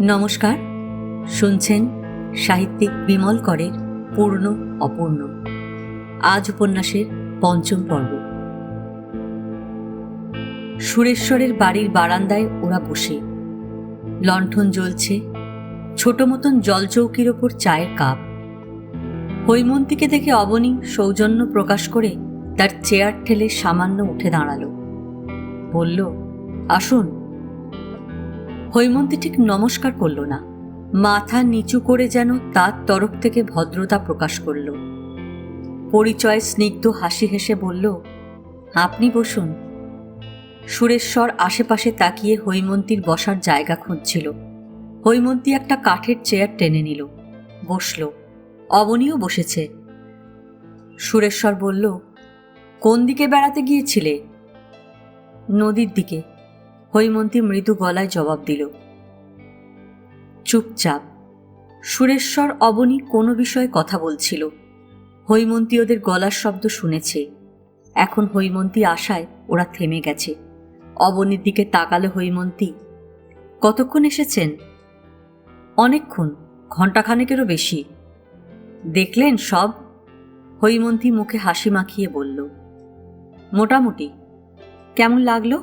নমস্কার, শুনছেন সাহিত্যিক বিমল করের পূর্ণ অপূর্ণ। আজ উপন্যাসের পঞ্চম পর্ব। সুরেশ্বরের বাড়ির বারান্দায় ওরা বসে, লণ্ঠন জ্বলছে, ছোট মতন জলচৌকির ওপর চায়ের কাপ। হৈমন্তীকে দেখে অবনী সৌজন্য প্রকাশ করে তার চেয়ার ঠেলে সামান্য উঠে দাঁড়ালো, বলল, আসুন। হৈমন্তী ঠিক নমস্কার করল না, মাথা নিচু করে যেন তার তরফ থেকে ভদ্রতা প্রকাশ করল। পরিচয় স্নিগ্ধ হাসি হেসে বলল, আপনি বসুন। সুরেশ্বর আশেপাশে তাকিয়ে হৈমন্তীর বসার জায়গা খুঁজছিল। হৈমন্তী একটা কাঠের চেয়ার টেনে নিল, বসল। অবনীও বসেছে। সুরেশ্বর বলল, কোন দিকে বেড়াতে গিয়েছিলে? নদীর দিকে, হৈমন্তী মৃদু গলায় জবাব দিল। চুপচাপ। সুরেশ্বর অবনী কোনো বিষয়ে কথা বলছিল। হৈমন্তী ওদের গলার শব্দ শুনেছে। এখন হৈমন্তী আশায় ওরা থেমে গেছে। অবনীর দিকে তাকালো হৈমন্তী। কতক্ষণ এসেছেন? অনেকক্ষণ, ঘণ্টাখানেকেরও বেশি। দেখলেন সব? হৈমন্তী মুখে হাসি মাখিয়ে বলল। মোটামুটি। কেমন লাগলো?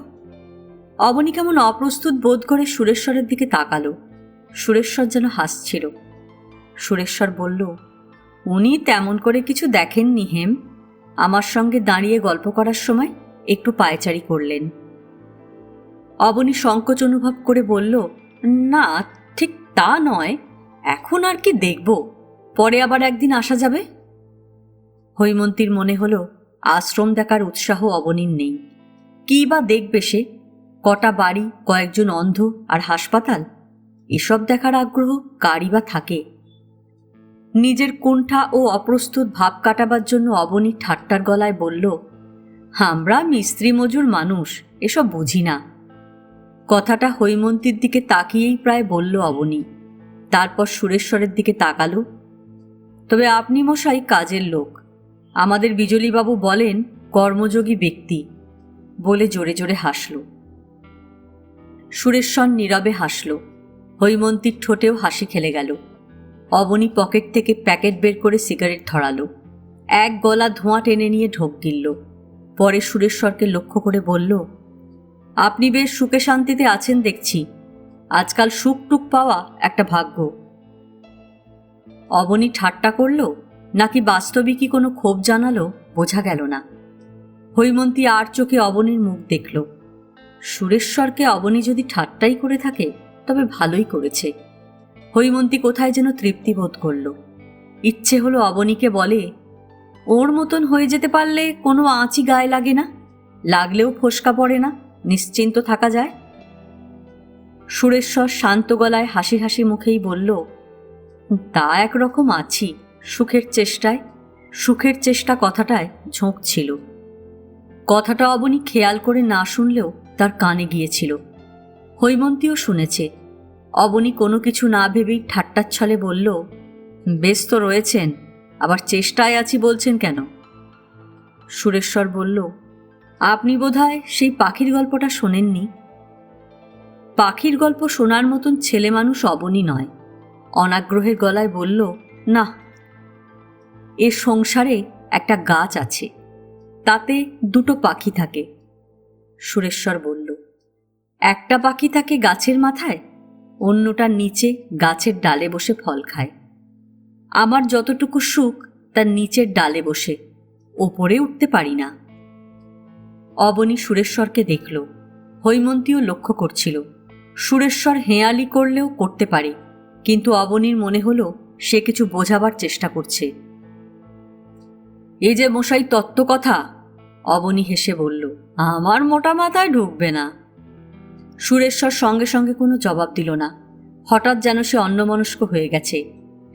অবনী কেমন অপ্রস্তুত বোধ করে সুরেশ্বরের দিকে তাকালো। সুরেশ্বর যেন হাসছিল। সুরেশ্বর বলল, উনি তেমন করে কিছু দেখেননি হেম। আমার সঙ্গে দাঁড়িয়ে গল্প করার সময় একটু পায়চারি করলেন। অবনী সংকোচ অনুভব করে বলল, না, ঠিক তা নয়। এখন আর কি দেখব, পরে আবার একদিন আসা যাবে। হৈমন্তীর মনে হলো আশ্রম দেখার উৎসাহ অবনীর নেই। কী বা দেখবে সে? কটা বাড়ি, কয়েকজন অন্ধ আর হাসপাতাল, এসব দেখার আগ্রহ কারই বা থাকে? নিজের কুণ্ঠা ও অপ্রস্তুত ভাব কাটাবার জন্য অবনী ঠাট্টার গলায় বলল, আমরা মিস্ত্রি মজুর মানুষ, এসব বুঝি না। কথাটা হৈমন্তীর দিকে তাকিয়েই প্রায় বলল অবনী। তারপর সুরেশ্বরের দিকে তাকালো। তবে আপনি মশাই কাজের লোক, আমাদের বিজলীবাবু বলেন কর্মযোগী ব্যক্তি, বলে জোরে জোরে হাসল। সুরেশ্বর নীরবে হাসল। হৈমন্তীর ঠোঁটেও হাসি খেলে গেল। অবনী পকেট থেকে প্যাকেট বের করে সিগারেট ধরালো। এক গলা ধোঁয়া টেনে নিয়ে ঢোক গিলল। পরে সুরেশ্বরকে লক্ষ্য করে বলল, আপনি বেশ সুখে শান্তিতে আছেন দেখছি। আজকাল সুখ টুক পাওয়া একটা ভাগ্য। অবনী ঠাট্টা করল নাকি বাস্তবিকই কোনো ক্ষোভ জানালো বোঝা গেল না। হৈমন্তী আর চোখে অবনীর মুখ দেখল। সুরেশ্বরকে অবনী যদি ঠাট্টাই করে থাকে তবে ভালোই করেছে। হৈমন্তী কোথায় যেন তৃপ্তি বোধ করল। ইচ্ছে হলো অবনীকে বলে, ওর মতন হয়ে যেতে পারলে কোনো আঁচই গায়ে লাগে না, লাগলেও ফোসকা পড়ে না, নিশ্চিন্ত থাকা যায়। সুরেশ্বর শান্ত গলায় হাসি হাসি মুখেই বলল, তা একরকম আছি, সুখের চেষ্টায়। সুখের চেষ্টা কথাটায় ঝোঁক ছিল। কথাটা অবনী খেয়াল করে না শুনলেও তার কানে গিয়েছিল। হৈমন্তীও শুনেছে। অবনী কোনো কিছু না ভেবেই ঠাট্টার ছলে বলল, বেশ তো রয়েছেন, আবার চেষ্টায় আছি বলছেন কেন? সুরেশ্বর বলল, আপনি বোধহয় সেই পাখির গল্পটা শোনেননি। পাখির গল্প শোনার মতন ছেলে মানুষ অবনী নয়। অনাগ্রহের গলায় বলল, না। এর সংসারে একটা গাছ আছে, তাতে দুটো পাখি থাকে। সুরেশ্বর বলল, একটা পাখি থাকে গাছের মাথায়, অন্যটা নিচে গাছের ডালে বসে ফল খায়। আমার যতটুকু সুখ তার নিচের ডালে বসে, ওপরে উঠতে পারি না। অবনী সুরেশ্বরকে দেখল। হৈমন্তীও লক্ষ্য করছিল। সুরেশ্বর হেঁয়ালি করলেও করতে পারে, কিন্তু অবনীর মনে হলো সে কিছু বোঝাবার চেষ্টা করছে। এই যে মশাই তত্ত্ব কথা, অবনী হেসে বলল, আমার মোটা মাথায় ঢুকবে না। সুরেশ্বর সঙ্গে সঙ্গে কোনো জবাব দিল না। হঠাৎ যেন সে অন্যমনস্ক হয়ে গেছে।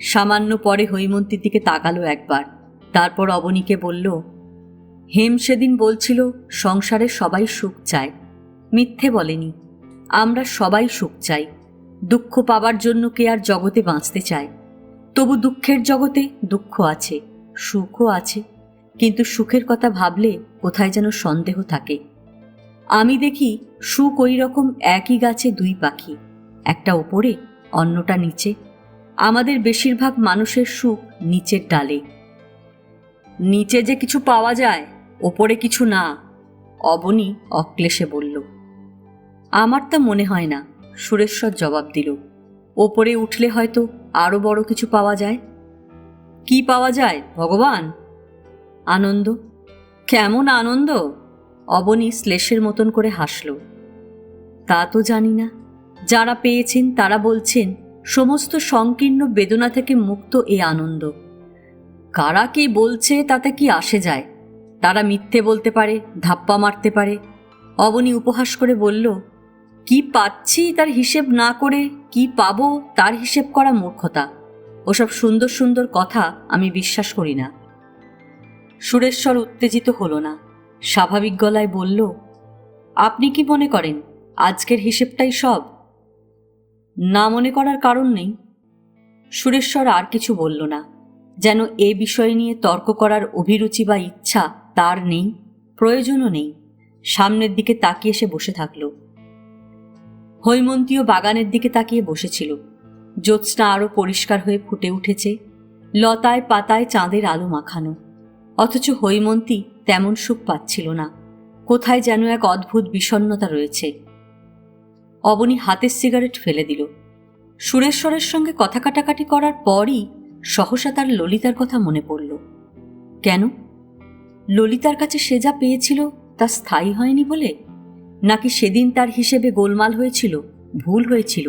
সামান্য পরে হৈমন্তীর দিকে তাকালো একবার, তারপর অবনীকে বলল, হেম সেদিন বলছিল সংসারে সবাই সুখ চায়। মিথ্যে বলেনি। আমরা সবাই সুখ চাই। দুঃখ পাবার জন্য কে আর জগতে বাঁচতে চায়? তবু দুঃখের জগতে দুঃখ আছে, সুখও আছে, কিন্তু সুখের কথা ভাবলে কোথায় যেন সন্দেহ থাকে। আমি দেখি সুখ ওই রকম একই গাছে দুই পাখি, একটা ওপরে অন্যটা নিচে। আমাদের বেশিরভাগ মানুষের সুখ নিচের ডালে। নিচে যে কিছু পাওয়া যায়, ওপরে কিছু না, অবনী অক্লেশে বলল। আমার তা মনে হয় না, সুরেশ্বর জবাব দিল। ওপরে উঠলে হয়তো আরো বড় কিছু পাওয়া যায়। কি পাওয়া যায় ভগবান? আনন্দ। কেমন আনন্দ? অবনী শ্লেষের মতন করে হাসল। তা তো জানি না। যারা পেয়েছেন তারা বলছেন সমস্ত সংকীর্ণ বেদনা থেকে মুক্ত এ আনন্দ। কারা কি বলছে তাতে কি আসে যায়? তারা মিথ্যে বলতে পারে, ধাপ্পা মারতে পারে। অবনী উপহাস করে বলল, কি পাচ্ছি তার হিসেব না করে কি পাবো তার হিসেব করা মূর্খতা। ওসব সুন্দর সুন্দর কথা আমি বিশ্বাস করি না। সুরেশ্বর উত্তেজিত হল না, স্বাভাবিক গলায় বলল, আপনি কি মনে করেন আজকের হিসেবটাই সব? না মনে করার কারণ নেই। সুরেশ্বর আর কিছু বলল না, যেন এ বিষয় নিয়ে তর্ক করার অভিরুচি বা ইচ্ছা তার নেই, প্রয়োজনও নেই। সামনের দিকে তাকিয়ে সে বসে থাকল। হৈমন্তীও বাগানের দিকে তাকিয়ে বসেছিল। জ্যোৎস্না আরো পরিষ্কার হয়ে ফুটে উঠেছে, লতায় পাতায় চাঁদের আলো মাখানো। অথচ হৈমন্তী তেমন সুখ পাচ্ছিল না। কোথায় যেন এক অদ্ভুত বিষণ্ণতা রয়েছে। অবনী হাতের সিগারেট ফেলে দিল। সুরেশ্বরের সঙ্গে কথা কাটাকাটি করার পরই সহসা তার ললিতার কথা মনে পড়ল। কেন? ললিতার কাছে সে যা পেয়েছিল তা স্থায়ী হয়নি বলে? নাকি সেদিন তার হিসেবে গোলমাল হয়েছিল, ভুল হয়েছিল?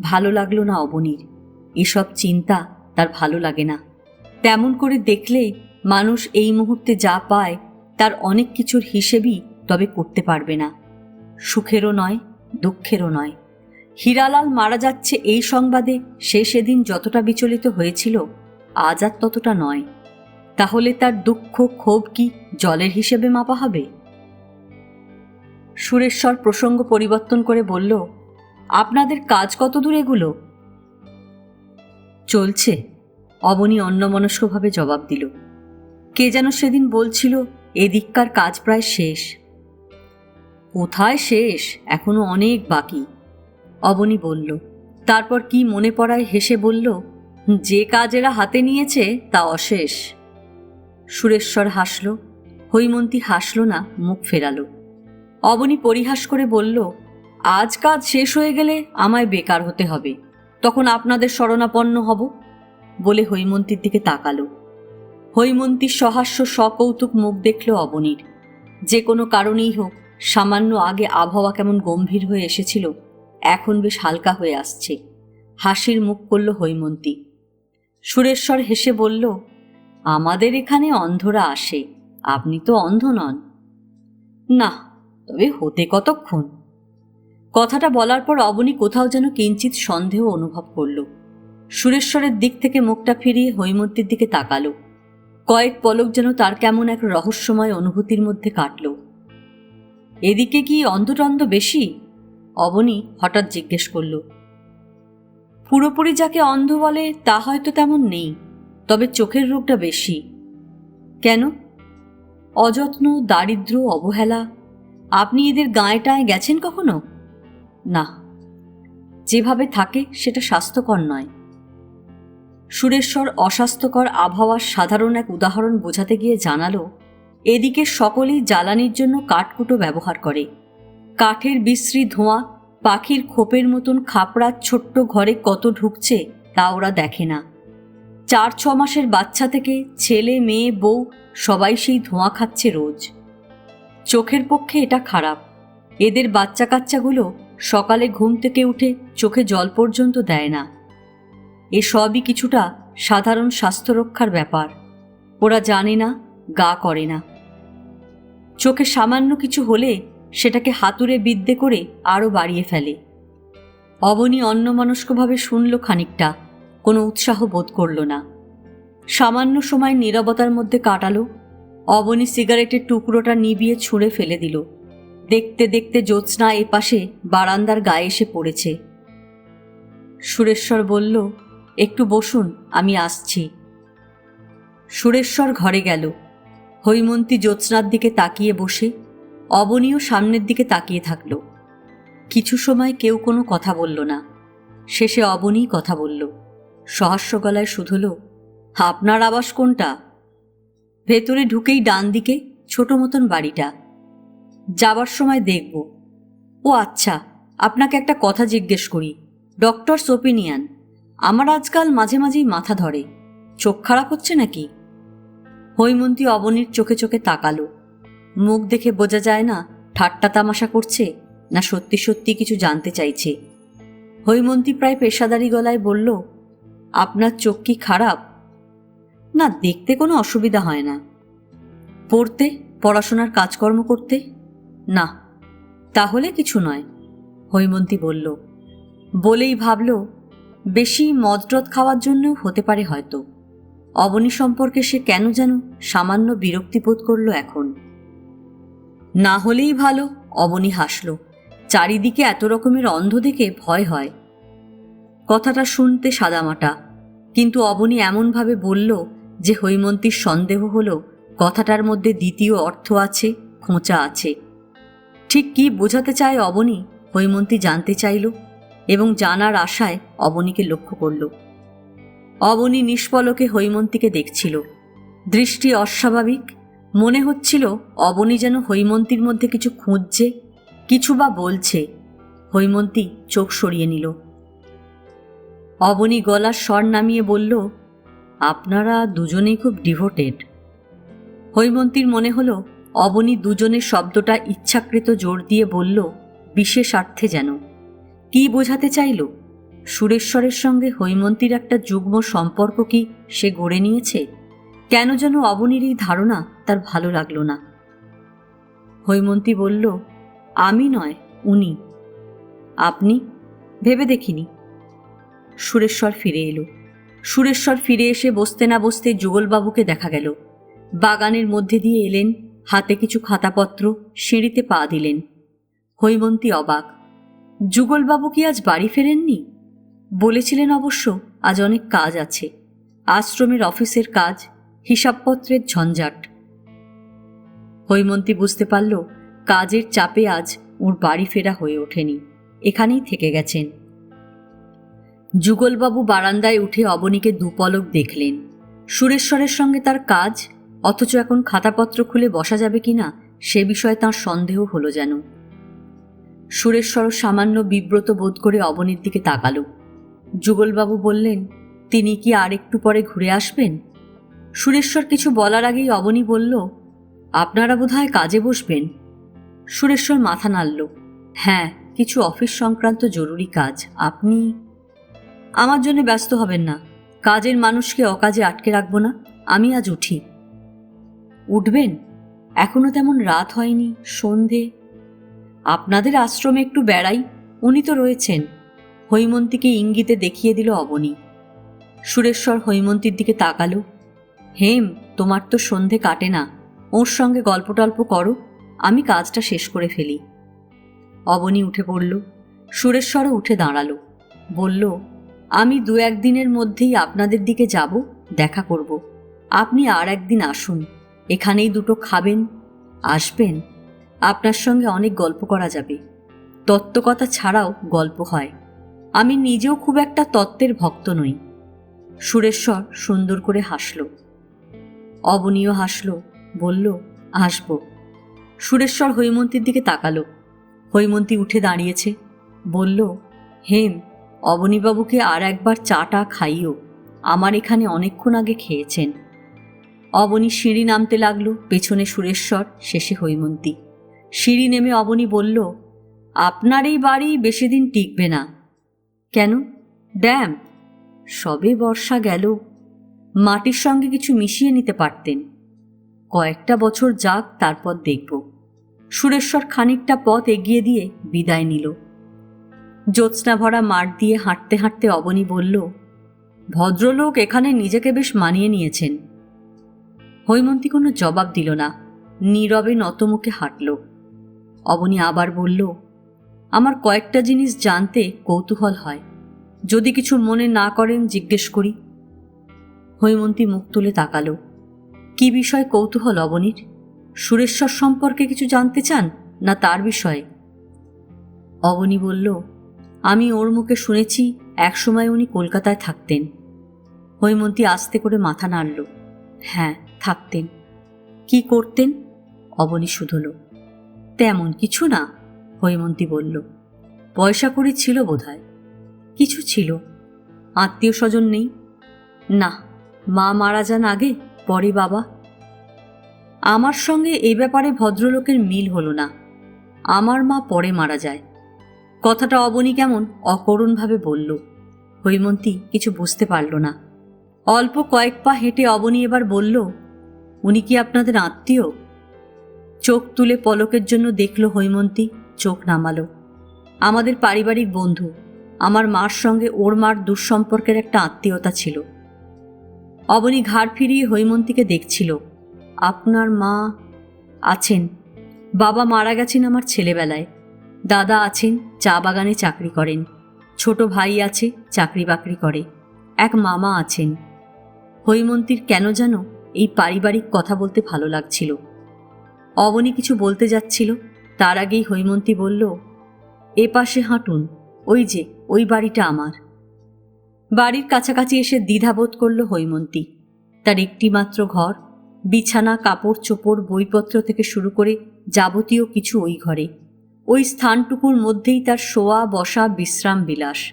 ভালো লাগলো না অবনীর। এসব চিন্তা তার ভালো লাগে না। তেমন করে দেখলে মানুষ এই মুহূর্তে যা পায় তার অনেক কিছুর হিসেবই তবে করতে পারবে না। সুখেরও নয়, দুঃখেরও নয়। হীরালাল মারা যাচ্ছে এই সংবাদে সে সেদিন যতটা বিচলিত হয়েছিল, আজ আর ততটা নয়। তাহলে তার দুঃখ ক্ষোভ কি জলের হিসেবে মাপা হবে? সুরেশ্বর প্রসঙ্গ পরিবর্তন করে বলল, আপনাদের কাজ কত দূর এগুলো? চলছে, অবনী অন্যমনস্কভাবে জবাব দিল। কে যেন সেদিন বলছিল এদিককার কাজ প্রায় শেষ। কোথায় শেষ, এখনো অনেক বাকি, অবনী বলল। তারপর কি মনে পড়ায় হেসে বলল, যে কাজ এরা হাতে নিয়েছে তা অশেষ। সুরেশ্বর হাসল, হৈমন্তী হাসল না, মুখ ফেরালো। অবনী পরিহাস করে বলল, আজ কাজ শেষ হয়ে গেলে আমায় বেকার হতে হবে, তখন আপনাদের শরণাপন্ন হব, বলে হৈমন্তীর দিকে তাকালো। হৈমন্তীর সহাস্য সকৌতুক মুখ দেখল অবনীর। যে কোনো কারণেই হোক, সামান্য আগে আবহাওয়া কেমন গম্ভীর হয়ে এসেছিল, এখন বেশ হালকা হয়ে আসছে। হাসির মুখ করল হৈমন্তী। সুরেশ্বর হেসে বলল, আমাদের এখানে অন্ধরা আসে, আপনি তো অন্ধ নন। না, তবে হতে কতক্ষণ? কথাটা বলার পর অবনী কোথাও যেন কিঞ্চিত সন্দেহ অনুভব করল। সুরেশ্বরের দিক থেকে মুখটা ফিরিয়ে হৈমন্তীর দিকে তাকালো। কয়েক পলক যেন তার কেমন এক রহস্যময় অনুভূতির মধ্যে কাটল। এদিকে কি অন্ধটন্ধ বেশি? অবনী হঠাৎ জিজ্ঞেস করল। পুরোপুরি যাকে অন্ধ বলে তা হয়তো তেমন নেই, তবে চোখের রোগটা বেশি। কেন? অযত্ন, দারিদ্র্য, অবহেলা। আপনি এদের গাঁয়েটায় গেছেন কখনো? না। যেভাবে থাকে সেটা স্বাস্থ্যকর নয়। সুরেশ্বর অস্বাস্থ্যকর আবহাওয়ার সাধারণ এক উদাহরণ বোঝাতে গিয়ে জানালো, এদিকে সকলেই জ্বালানির জন্য কাঠকুটো ব্যবহার করে। কাঠের বিশ্রী ধোঁয়া পাখির খোপের মতন খাপড়ার ছোট্ট ঘরে কত ঢুকছে তা ওরা দেখে না। 4-6 মাসের বাচ্চা থেকে ছেলে মেয়ে বউ সবাই সেই ধোঁয়া খাচ্ছে রোজ। চোখের পক্ষে এটা খারাপ। এদের বাচ্চা কাচ্চাগুলো সকালে ঘুম থেকে উঠে চোখে জল পর্যন্ত দেয় না। এসবই কিছুটা সাধারণ স্বাস্থ্য রক্ষার ব্যাপার। ওরা জানে না, গা করে না। চোখে সামান্য কিছু হলে সেটাকে হাতুড়ে বিদ্যে করে আরও বাড়িয়ে ফেলে। অবনী অন্যমনস্কভাবে শুনল খানিকটা, কোনো উৎসাহ বোধ করল না। সামান্য সময় নীরবতার মধ্যে কাটালো। অবনী সিগারেটের টুকরোটা নিভিয়ে ছুঁড়ে ফেলে দিল। দেখতে দেখতে জ্যোৎস্না এপাশে বারান্দার গায়ে এসে পড়েছে। সুরেশ্বর বলল, একটু বসুন, আমি আসছি। সুরেশ্বর ঘরে গেল। হৈমন্তী জ্যোৎস্নার দিকে তাকিয়ে বসে, অবনীও সামনের দিকে তাকিয়ে থাকল। কিছু সময় কেউ কোনো কথা বলল না। শেষে অবনীই কথা বলল, সহাস্য গলায় শুধল, আপনার আবাস কোনটা? ভেতরে ঢুকেই ডান দিকে ছোট মতন বাড়িটা। যাবার সময় দেখব। ও আচ্ছা, আপনাকে একটা কথা জিজ্ঞেস করি। Doctors opinion. আমার আজকাল মাঝে মাঝেই মাথা ধরে। চোখ খারাপ হচ্ছে নাকি? হৈমন্তী অবনীর চোখে চোখে তাকালো। মুখ দেখে বোঝা যায় না ঠাট্টা তামাশা করছে না সত্যি সত্যি কিছু জানতে চাইছে। হৈমন্তী প্রায় পেশাদারি গলায় বলল, আপনার চোখ কি খারাপ? না, দেখতে কোনো অসুবিধা হয় না। পড়তে, পড়াশোনার কাজকর্ম করতে? না। তাহলে কিছু নয়, হৈমন্তী বলল। বলেই ভাবল, বেশি মদটদ খাওয়ার জন্যও হতে পারে হয়তো। অবনী সম্পর্কে সে কেন যেন সামান্য বিরক্তিবোধ করল এখন। না হলেই ভালো, অবনী হাসল। চারিদিকে এত রকমের অন্ধ দেখে ভয় হয়। কথাটা শুনতে সাদামাটা, কিন্তু অবনী এমনভাবে বলল যে হৈমন্তীর সন্দেহ হলো কথাটার মধ্যে দ্বিতীয় অর্থ আছে, খোঁচা আছে। ঠিক কি বোঝাতে চায় অবনী, হৈমন্তী জানতে চাইল এবং জানার আশায় অবনীকে লক্ষ্য করল। অবনী নিষ্পলকে হৈমন্তীকে দেখছিল। দৃষ্টি অস্বাভাবিক। মনে হচ্ছিল অবনী যেন হৈমন্তীর মধ্যে কিছু খুঁজছে, কিছু বা বলছে। হৈমন্তী চোখ সরিয়ে নিল। অবনী গলার স্বর নামিয়ে বলল, আপনারা দুজনেই খুব ডিভোটেড। হৈমন্তীর মনে হলো অবনী দুজনের শব্দটা ইচ্ছাকৃত জোর দিয়ে বলল, বিশেষ স্বার্থে যেন। কি বোঝাতে চাইল? সুরেশ্বরের সঙ্গে হৈমন্তীর একটা যুগ্ম সম্পর্ক কি সে গড়ে নিয়েছে? কেন যেন অবনীর এই ধারণা তার ভালো লাগল না। হৈমন্তী বলল, আমি নয়, উনি। আপনি? ভেবে দেখিনি। সুরেশ্বর ফিরে এলো। সুরেশ্বর ফিরে এসে বসতে না বসতে যুগলবাবুকে দেখা গেল। বাগানের মধ্যে দিয়ে এলেন, হাতে কিছু খাতাপত্র, সিঁড়িতে পা দিলেন। হৈমন্তী অবাক। যুগলবাবু কি আজ বাড়ি ফেরেননি? বলেছিলেন অবশ্য আজ অনেক কাজ আছে, আশ্রমের অফিসের কাজ, হিসাবপত্রের ঝঞ্ঝাট। হৈমন্তী বুঝতে পারল কাজের চাপে আজ ওর বাড়ি ফেরা হয়ে ওঠেনি, এখানেই থেকে গেছেন। যুগলবাবু বারান্দায় উঠে অবনীকে দুপলক দেখলেন। সুরেশ্বরের সঙ্গে তার কাজ, অথচ এখন খাতাপত্র খুলে বসা যাবে কিনা সে বিষয়ে তাঁর সন্দেহ হলো যেন। সুরেশ্বর সামান্য বিব্রত বোধ করে অবনীর দিকে তাকালো। যুগলবাবু বললেন, তিনি কি আর একটু পরে ঘুরে আসবেন? সুরেশ্বর কিছু বলার আগেই অবনী বলল, আপনারা বোধহয় কাজে বসবেন। সুরেশ্বর মাথা নাড়ল। হ্যাঁ, কিছু অফিস সংক্রান্ত জরুরি কাজ। আপনি? আমার জন্য ব্যস্ত হবেন না, কাজের মানুষকে অকাজে আটকে রাখবো না। আমি আজ উঠি। উঠবেন? এখনো তেমন রাত হয়নি, সন্ধে। আপনাদের আশ্রমে একটু বেড়াই, উনি তো রয়েছেন। হৈমন্তীকে ইঙ্গিতে দেখিয়ে দিল অবনী। সুরেশ্বর হৈমন্তীর দিকে তাকালো। হেম, তোমার তো সন্ধে কাটে না, ওর সঙ্গে গল্প টল্প করো, আমি কাজটা শেষ করে ফেলি। অবনী উঠে পড়ল। সুরেশ্বরও উঠে দাঁড়ালো। বলল, আমি 2-1 দিনের মধ্যেই আপনাদের দিকে যাব, দেখা করব। আপনি আর একদিন আসুন, এখানেই দুটো খাবেন, আসবেন। আপনার সঙ্গে অনেক গল্প করা যাবে। তত্ত্বকথা ছাড়াও গল্প হয়। আমি নিজেও খুব একটা তত্ত্বের ভক্ত নই। সুরেশ্বর সুন্দর করে হাসল। অবনীও হাসল, বলল, আসব। সুরেশ্বর হৈমন্তীর দিকে তাকালো। হৈমন্তী উঠে দাঁড়িয়েছে। বলল, হেম, অবনীবাবুকে আর একবার চাটা খাইও, আমার এখানে অনেকক্ষণ আগে খেয়েছেন। অবনী সিঁড়ি নামতে লাগলো, পেছনে সুরেশ্বর, শেষে হৈমন্তী। সিঁড়ি নেমে অবনী বলল, আপনার এই বাড়ি বেশি দিন টিকবে না। কেন? ড্যাম। সবে বর্ষা গেল, মাটির সঙ্গে কিছু মিশিয়ে নিতে পারতেন। কয়েকটা বছর যাক, তারপর দেখব। সুরেশ্বর খানিকটা পথ এগিয়ে দিয়ে বিদায় নিল। জ্যোৎস্না ভরা মাঠ দিয়ে হাঁটতে হাঁটতে অবনী বলল, ভদ্রলোক এখানে নিজেকে বেশ মানিয়ে নিয়েছেন। হৈমন্তী কোনো জবাব দিল না, নীরবে নতমুখে হাঁটল। অবনী আবার বলল, আমার কয়েকটা জিনিস জানতে কৌতূহল হয়, যদি কিছু মনে না করেন জিজ্ঞেস করি। হৈমন্তী মুখ তুলে তাকালো। কি বিষয় কৌতূহল অবনীর? সুরেশ্বর সম্পর্কে কিছু জানতে চান, না তার বিষয়ে? অবনী বলল, আমি ওর মুখে শুনেছি একসময় উনি কলকাতায় থাকতেন। হৈমন্তী আস্তে করে মাথা নাড়ল। হ্যাঁ, থাকতেন। কি করতেন? অবনী শুধল। তেমন কিছু না, হৈমন্তী বলল। পয়সা কড়ি ছিল বোধহয়। কিছু ছিল। আত্মীয় স্বজন নেই? না, মা মারা যান আগে, পরে বাবা। আমার সঙ্গে এ ব্যাপারে ভদ্রলোকের মিল হলো না। আমার মা পরে মারা যায়। কথাটা অবনী কেমন অকরুণভাবে বলল। হৈমন্তী কিছু বুঝতে পারল না। অল্প কয়েক পা হেঁটে অবনী এবার বলল, উনি কি আপনাদের আত্মীয়? চোখ তুলে পলকের জন্য দেখল হৈমন্তী, চোখ নামালো। আমাদের পারিবারিক বন্ধু। আমার মার সঙ্গে ওর মার দুঃসম্পর্কের একটা আত্মীয়তা ছিল। অবনী ঘাড় ফিরিয়ে হৈমন্তীকে দেখছিল। আপনার মা আছেন। বাবা মারা গেছেন আমার ছেলেবেলায়। দাদা আছেন, চা বাগানে চাকরি করেন। ছোট ভাই আছে, চাকরি বাকরি করে। এক মামা আছেন। হৈমন্তীর কেন যেন এই পারিবারিক কথা বলতে ভালো লাগছিল। অবনী কিছু বলতে যাচ্ছিল, তার আগেই হৈমন্তী বলল, এ পাশে হাঁটুন, ওই যে ওই বাড়িটা আমার। বাড়ির কাছাকাছি এসে দ্বিধাবোধ করল হৈমন্তী। তার একটি মাত্র ঘর, বিছানা, কাপড় চোপড়, বইপত্র থেকে শুরু করে যাবতীয় কিছু ওই ঘরে। ওই স্থানটুকুর মধ্যেই তার শোয়া বসা বিশ্রাম বিলাস।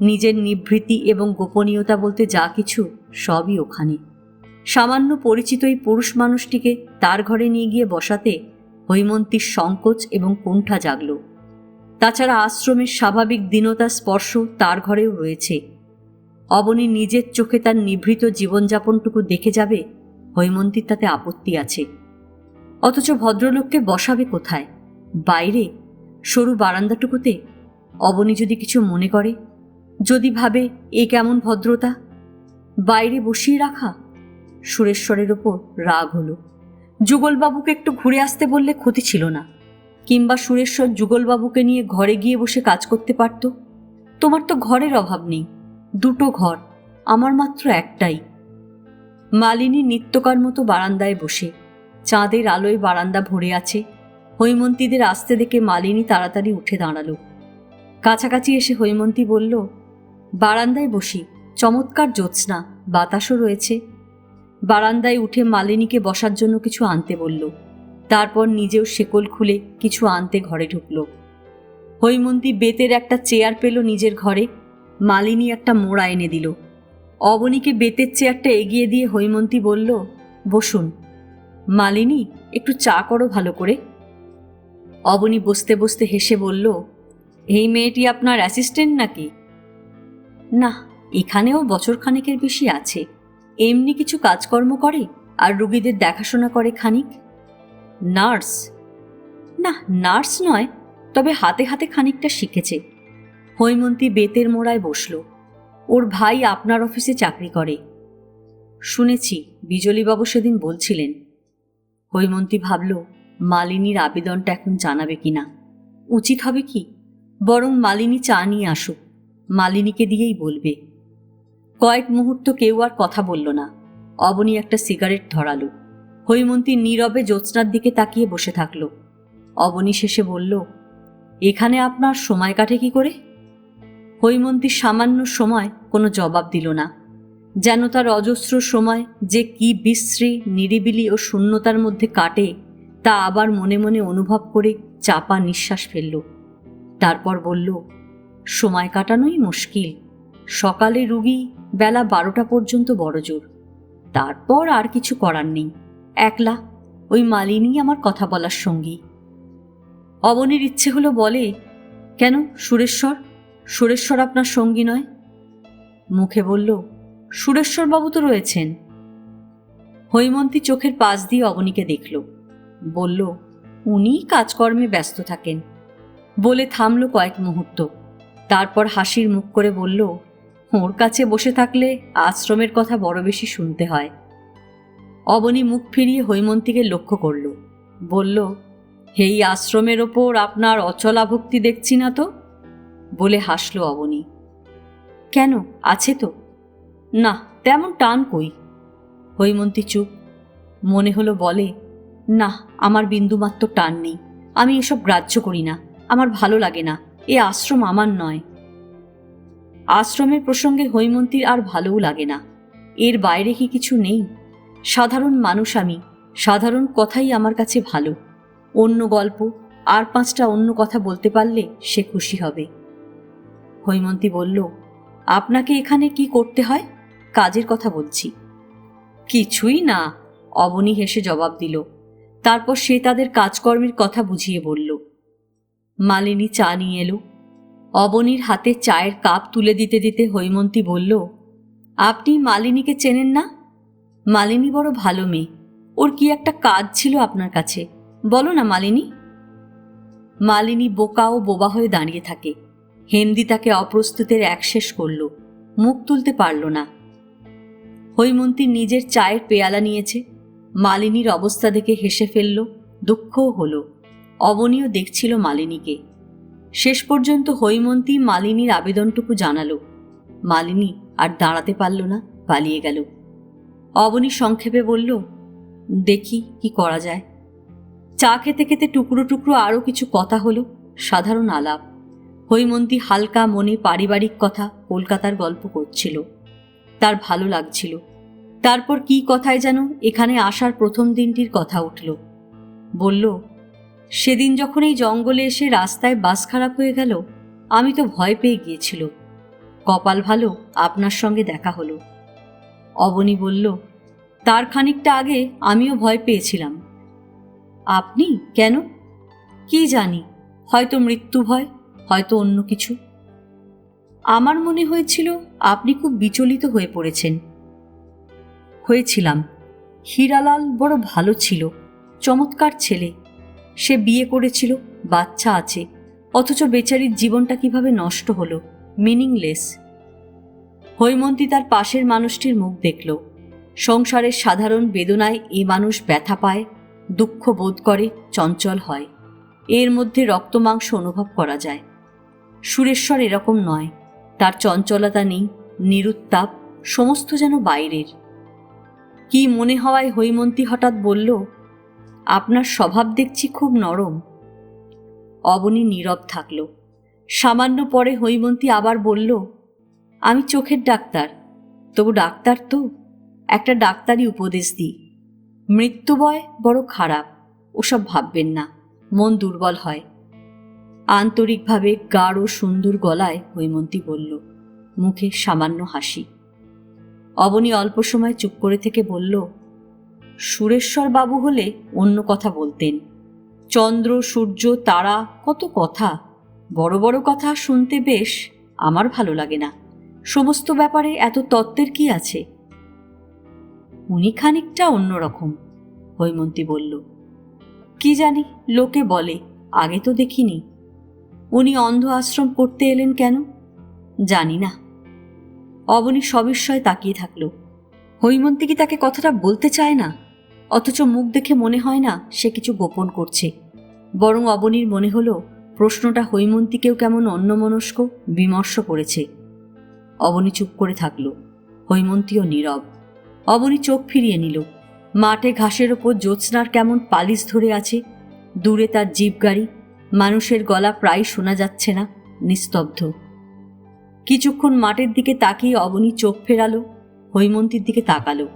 নিজের নিভৃতি এবং গোপনীয়তা বলতে যা কিছু সবই ওখানে। সামান্য পরিচিত এই পুরুষ মানুষটিকে তার ঘরে নিয়ে গিয়ে বসাতে হৈমন্তীর সংকোচ এবং কুণ্ঠা জাগল। তাছাড়া আশ্রমের স্বাভাবিক দীনতা স্পর্শ তার ঘরেও রয়েছে। অবনী নিজের চোখে তার নিভৃত জীবনযাপনটুকু দেখে যাবে, হৈমন্তীর তাতে আপত্তি আছে। অথচ ভদ্রলোককে বসাবে কোথায়? বাইরে, সরু বারান্দাটুকুতে? অবনী যদি কিছু মনে করে, যদি ভাবে এ কেমন ভদ্রতা, বাইরে বসিয়ে রাখা? সুরেশ্বরের ওপর রাগ হলো। যুগলবাবুকে একটু ঘুরে আসতে বললে ক্ষতি ছিল না। কিংবা সুরেশ্বর যুগলবাবুকে নিয়ে ঘরে গিয়ে বসে কাজ করতে পারত। তোমার তো ঘরের অভাব নেই, দুটো ঘর, আমার মাত্র একটাই। মালিনী নিত্যকার মতো বারান্দায় বসে, চাঁদের আলোয় বারান্দা ভরে আছে। হৈমন্তীদের আসতে দেখে মালিনী তাড়াতাড়ি উঠে দাঁড়ালো। কাছাকাছি এসে হৈমন্তী বলল, বারান্দায় বসি, চমৎকার জ্যোৎস্না, বাতাসও রয়েছে। বারান্দায় উঠে মালিনীকে বসার জন্য কিছু আনতে বলল। তারপর নিজেও শেকল খুলে কিছু আনতে ঘরে ঢুকল। হৈমন্তী বেতের একটা চেয়ার পেল নিজের ঘরে। মালিনী একটা মোড়া এনে দিল। অবনীকে বেতের চেয়ারটা এগিয়ে দিয়ে হৈমন্তী বলল, বসুন। মালিনী, একটু চা করো ভালো করে। অবনী বসতে বসতে হেসে বলল, এই মেয়েটি আপনার অ্যাসিস্ট্যান্ট নাকি? না, এখানেও বছরখানেকের বেশি আছে। এমনি কিছু কাজকর্ম করে আর রুগীদের দেখাশোনা করে খানিক। নার্স? না, নার্স নয়, তবে হাতে হাতে খানিকটা শিখেছে। হৈমন্তী বেতের মোড়ায় বসল। ওর ভাই আপনার অফিসে চাকরি করে। শুনেছি, বিজলীবাবু সেদিন বলছিলেন। হৈমন্তী ভাবল, মালিনীর আবেদনটা এখন জানাবে কিনা। উচিত হবে কি, বরং মালিনী চা নিয়ে আসুক, মালিনীকে দিয়েই বলবে। কয়েক মুহূর্ত কেউ আর কথা বলল না। অবনী একটা সিগারেট ধরালো। হৈমন্তী নীরবে জ্যোৎস্নার দিকে তাকিয়ে বসে থাকল। অবনী শেষে বলল, এখানে আপনার সময় কাটে কি করে? হৈমন্তী সামান্য সময় কোনো জবাব দিল না। যেন তার অজস্র সময় যে কি বিশ্রী, নিরিবিলি ও শূন্যতার মধ্যে কাটে তা আবার মনে মনে অনুভব করে চাপা নিঃশ্বাস ফেলল। তারপর বলল, সময় কাটানোই মুশকিল। সকালে রুগী, বেলা 12টা পর্যন্ত বড়জোর। তারপর আর কিছু করার নেই। একলা, ওই মালিনী আমার কথা বলার সঙ্গী। অবনীর ইচ্ছে হলো বলে, কেন সুরেশ্বর? সুরেশ্বর আপনার সঙ্গী নয়? মুখে বলল, সুরেশ্বরবাবু তো রয়েছেন। হৈমন্তী চোখের পাশ দিয়ে অবনীকে দেখল। বলল, উনি কাজকর্মে ব্যস্ত থাকেন। বলে থামল কয়েক মুহূর্ত। তারপর হাসির মুখ করে বলল, ওর কাছে বসে থাকলে আশ্রমের কথা বড় বেশি শুনতে হয়। অবনী মুখ ফিরিয়ে হৈমন্তীকে লক্ষ্য করল। বলল, এই আশ্রমের ওপর আপনার অচলা ভক্তি দেখছি না তো? বলে হাসল অবনী। কেন, আছে তো। না, তেমন টান কই। হৈমন্তী চুপ। মনে হলো বলে, না, আমার বিন্দুমাত্র টান নেই। আমি এসব গ্রাহ্য করি না, আমার ভালো লাগে না। এ আশ্রম আমার নয়। আশ্রমের প্রসঙ্গে হৈমন্তীর আর ভালোও লাগে না। এর বাইরে কি কিছু নেই? সাধারণ মানুষ আমি, সাধারণ কথাই আমার কাছে ভালো। অন্য গল্প, আর 5টা অন্য কথা বলতে পারলে সে খুশি হবে। হৈমন্তী বলল, আপনাকে এখানে কি করতে হয়? কাজের কথা বলছি। কিছুই না, অবনী হেসে জবাব দিল। তারপর সে তাদের কাজকর্মের কথা বুঝিয়ে বলল। মালিনী চা নিয়ে এলো। অবনীর হাতে চায়ের কাপ তুলে দিতে দিতে হৈমন্তী বলল, আপনি মালিনীকে চেনেন না? মালিনী বড় ভালো মেয়ে। ওর কি একটা কাজ ছিল আপনার কাছে, বলো না মালিনী। মালিনী বোকা ও বোবা হয়ে দাঁড়িয়ে থাকে। হেমদি তাকে অপ্রস্তুতের একশেষ করল, মুখ তুলতে পারল না। হৈমন্তী নিজের চায়ের পেয়ালা নিয়েছে। মালিনীর অবস্থা দেখে হেসে ফেলল, দুঃখও হল। অবনীও দেখছিল মালিনীকে। শেষ পর্যন্ত হৈমন্তী মালিনীর আবেদনটুকু জানালো। মালিনী আর দাঁড়াতে পারল না, পালিয়ে গেল। অবনী সংক্ষেপে বলল, দেখি কি করা যায়। চা খেতে খেতে টুকরো টুকরো আরও কিছু কথা হলো, সাধারণ আলাপ। হৈমন্তী হালকা মনে পারিবারিক কথা, কলকাতার গল্প করছিল। তার ভালো লাগছিল। তারপর কি কথায় যেন এখানে আসার প্রথম দিনটির কথা উঠল। বলল, সেদিন যখন এই জঙ্গলে এসে রাস্তায় বাস খারাপ হয়ে গেল, আমি তো ভয় পেয়ে গিয়েছিল। কপাল ভালো আপনার সঙ্গে দেখা হলো। অবনী বলল, তার খানিকটা আগে আমিও ভয় পেয়েছিলাম। আপনি কেন? কি জানি, হয়তো মৃত্যু ভয়, হয়তো অন্য কিছু। আমার মনে হয়েছিল আপনি খুব বিচলিত হয়ে পড়েছেন। হয়েছিলাম। হীরালাল বড় ভালো ছিল, চমৎকার ছেলে। সে বিয়ে করেছিল, বাচ্চা আছে, অথচ বেচারির জীবনটা কিভাবে নষ্ট হলো, মিনিংলেস। হৈমন্তী তার পাশের মানুষটির মুখ দেখল। সংসারের সাধারণ বেদনায় এ মানুষ ব্যথা পায়, দুঃখ বোধ করে, চঞ্চল হয়। এর মধ্যে রক্তমাংস অনুভব করা যায়। সুরেশ্বর এরকম নয়। তার চঞ্চলতা নেই, নিরুত্তাপ, সমস্ত যেন বাইরের। কি মনে হওয়ায় হৈমন্তী হঠাৎ বলল, আপনার স্বভাব দেখছি খুব নরম। অবনী নীরব থাকল। সামান্য পরে হৈমন্তী আবার বলল, আমি চোখের ডাক্তার, তবু ডাক্তার তো, একটা ডাক্তারি উপদেশ দিই। মৃত্যুভয় বড় খারাপ, ওসব ভাববেন না, মন দুর্বল হয়। আন্তরিকভাবে গাঢ় সুন্দর গলায় হৈমন্তী বলল, মুখে সামান্য হাসি। অবনী অল্প সময় চুপ করে থেকে বলল, সুরেশ্বর বাবু হলে অন্য কথা বলতেন। চন্দ্র, সূর্য, তারা, কত কথা, বড় বড় কথা শুনতে বেশ, আমার ভালো লাগে না। সমস্ত ব্যাপারে এত তত্ত্বের কি আছে? উনি খানিকটা অন্যরকম, হৈমন্তী বলল। কি জানি, লোকে বলে, আগে তো দেখিনি। উনি অন্ধ আশ্রম করতে এলেন কেন? জানি না। অবনী সবিস্ময়ে তাকিয়ে থাকল। হৈমন্তী কি তাকে কথাটা বলতে চায় না? অথচ মুখ দেখে মনে হয় না সে কিছু গোপন করছে। বরং অবনীর মনে হলো প্রশ্নটা হৈমন্তীকেও কেমন অন্যমনস্ক, বিমর্ষ করেছে। অবনী চুপ করে থাকল। হৈমন্তীও নীরব। অবনী চোখ ফিরিয়ে নিল। মাঠে ঘাসের ওপর জ্যোৎস্নার কেমন পালিশ ধরে আছে। দূরে তার জিপ গাড়ি, মানুষের গলা প্রায় শোনা যাচ্ছে না, নিস্তব্ধ। কিছুক্ষণ মাঠের দিকে তাকিয়ে অবনী চোখ ফেরালো, হৈমন্তীর দিকে তাকালো।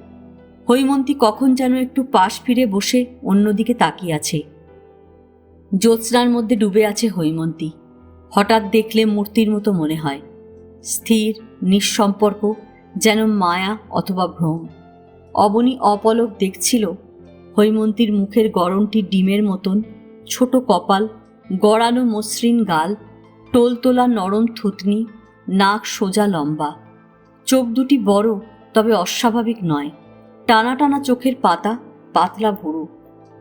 হৈমন্তী কখন যেন একটু পাশ ফিরে বসে অন্যদিকে তাকিয়ে আছে। জ্যোৎস্নার মধ্যে ডুবে আছে হৈমন্তী। হঠাৎ দেখলে মূর্তির মতো মনে হয়, স্থির, নিঃসম্পর্ক, যেন মায়া অথবা ভ্রম। অবনী অপলক দেখছিল। হৈমন্তীর মুখের গড়নটি ডিমের মতন, ছোট কপাল, গড়ানো মসৃণ গাল, টোলতোলা নরম থুতনি, নাক সোজা লম্বা, চোখ দুটি বড় তবে অস্বাভাবিক নয়, টানা টানা চোখের পাতা, পাতলা ভুরু।